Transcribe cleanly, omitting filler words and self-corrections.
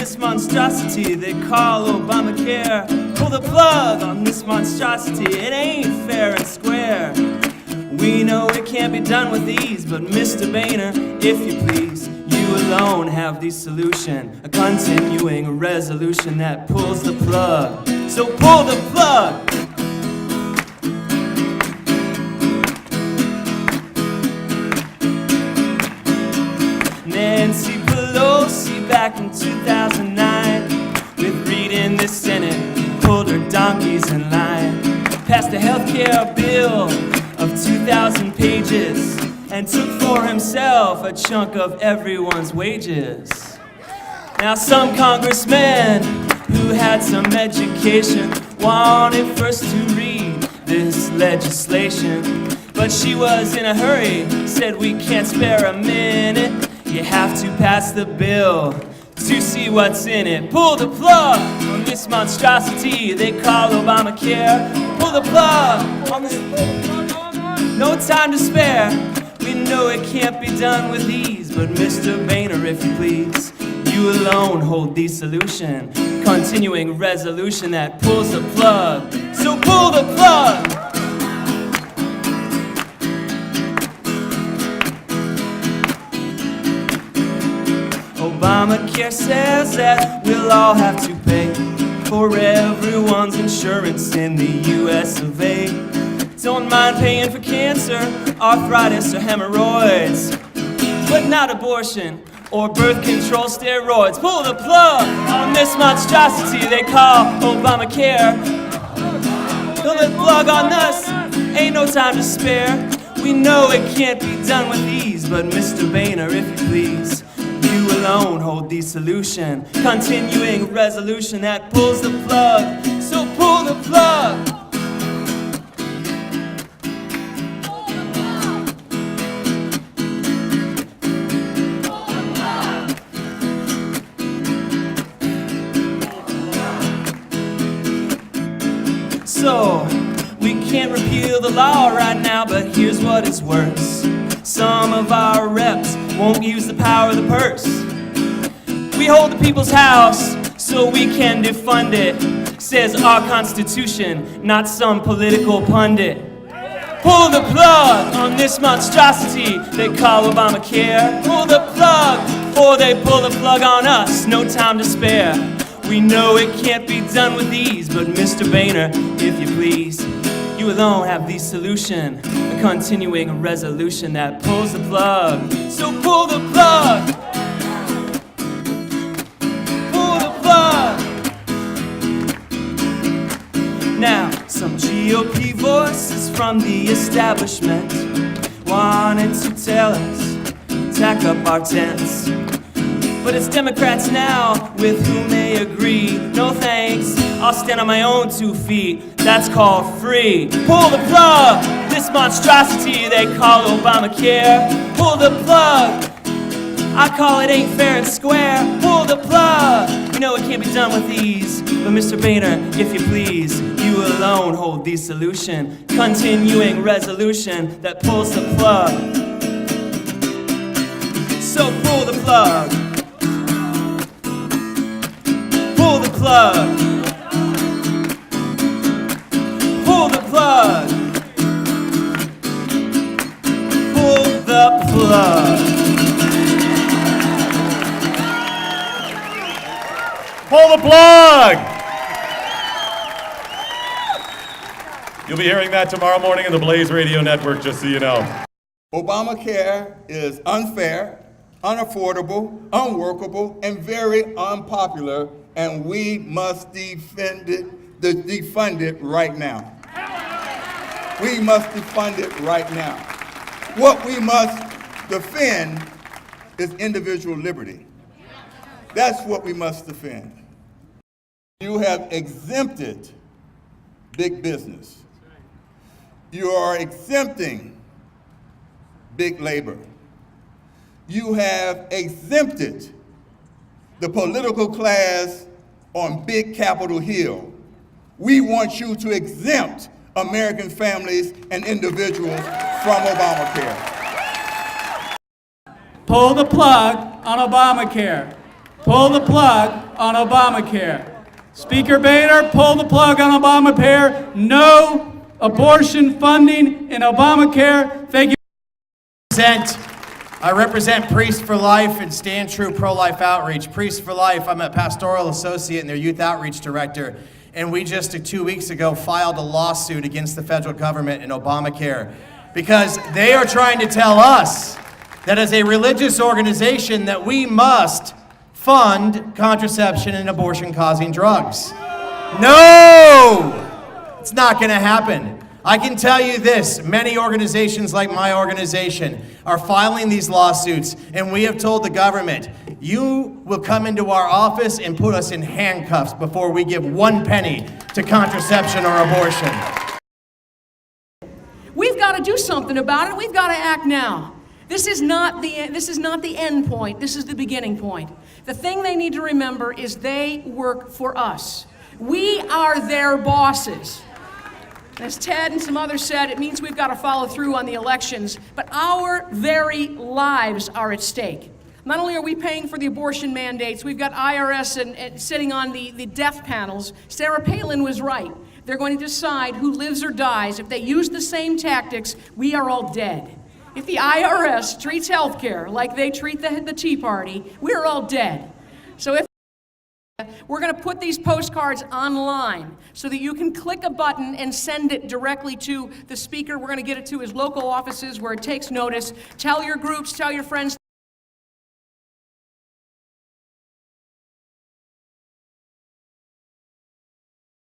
this monstrosity they call Obamacare. Pull the plug on this monstrosity, it ain't fair and square. We know it can't be done with ease, but Mr. Boehner, if you please, you alone have the solution, a continuing resolution that pulls the plug. So pull the plug! Nancy Pelosi back in 2009, with Reid in the Senate, pulled her donkeys in line, passed a healthcare bill of 2,000 pages, and took for himself a chunk of everyone's wages. Now some congressman who had some education wanted first to read this legislation, but she was in a hurry, said we can't spare a minute. You have to pass the bill to see what's in it. Pull the plug on this monstrosity they call Obamacare. Pull the plug on this... No time to spare. We know it can't be done with ease, but Mr. Boehner, if you please, you alone hold the solution, continuing resolution that pulls the plug. So pull the plug! Obamacare says that we'll all have to pay for everyone's insurance in the US of A. Don't mind paying for cancer, arthritis, or hemorrhoids, but not abortion or birth control steroids. Pull the plug on this monstrosity they call Obamacare. Pull the plug on us, ain't no time to spare. We know it can't be done with ease, but Mr. Boehner, if you please, you alone hold the solution, continuing resolution that pulls the plug. So pull the plug! So, we can't repeal the law right now, but here's what it's worse. Some of our reps won't use the power of the purse. We hold the people's house so we can defund it, says our Constitution, not some political pundit. Pull the plug on this monstrosity they call Obamacare. Pull the plug before they pull the plug on us, no time to spare. We know it can't be done with ease, but Mr. Boehner, if you please, you alone have the solution, a continuing resolution that pulls the plug. So pull the plug! Pull the plug! Now, some GOP voices from the establishment wanted to tell us, tack up our tents. But it's Democrats now with whom they agree. No thanks, I'll stand on my own 2 feet. That's called free. Pull the plug, this monstrosity they call Obamacare. Pull the plug, I call it ain't fair and square. Pull the plug, you know it can't be done with ease, but Mr. Boehner, if you please, you alone hold the solution, continuing resolution that pulls the plug. So pull the plug. Pull the plug. Pull the plug. Pull the plug. Pull the plug! You'll be hearing that tomorrow morning in the Blaze Radio Network, just so you know. Obamacare is unfair, unaffordable, unworkable, and very unpopular, and we must defund it right now. We must defund it right now. What we must defend is individual liberty. That's what we must defend. You have exempted big business. You are exempting big labor. You have exempted the political class on Big Capitol Hill. We want you to exempt American families and individuals from Obamacare. Pull the plug on Obamacare. pull the plug on Obamacare. Speaker Boehner, pull the plug on Obamacare. No abortion funding in Obamacare. Thank you. I represent Priests for Life and Stand True Pro-Life Outreach. Priests for Life, I'm a pastoral associate and their youth outreach director. And we just 2 weeks ago filed a lawsuit against the federal government and Obamacare because they are trying to tell us that as a religious organization that we must fund contraception and abortion-causing drugs. No! It's not going to happen. I can tell you this, many organizations like my organization are filing these lawsuits, and we have told the government, you will come into our office and put us in handcuffs before we give 1 penny to contraception or abortion. We've got to do something about it. We've got to act now. This is not the end point. This is the beginning point. The thing they need to remember is they work for us. We are their bosses. As Ted and some others said, it means we've got to follow through on the elections, but our very lives are at stake. Not only are we paying for the abortion mandates, we've got IRS and sitting on the death panels. Sarah Palin was right. They're going to decide who lives or dies. If they use the same tactics, we are all dead. If the IRS treats health care like they treat the Tea Party, we're all dead. So if we're going to put these postcards online so that you can click a button and send it directly to the speaker. We're going to get it to his local offices where it takes notice. Tell your groups, tell your friends.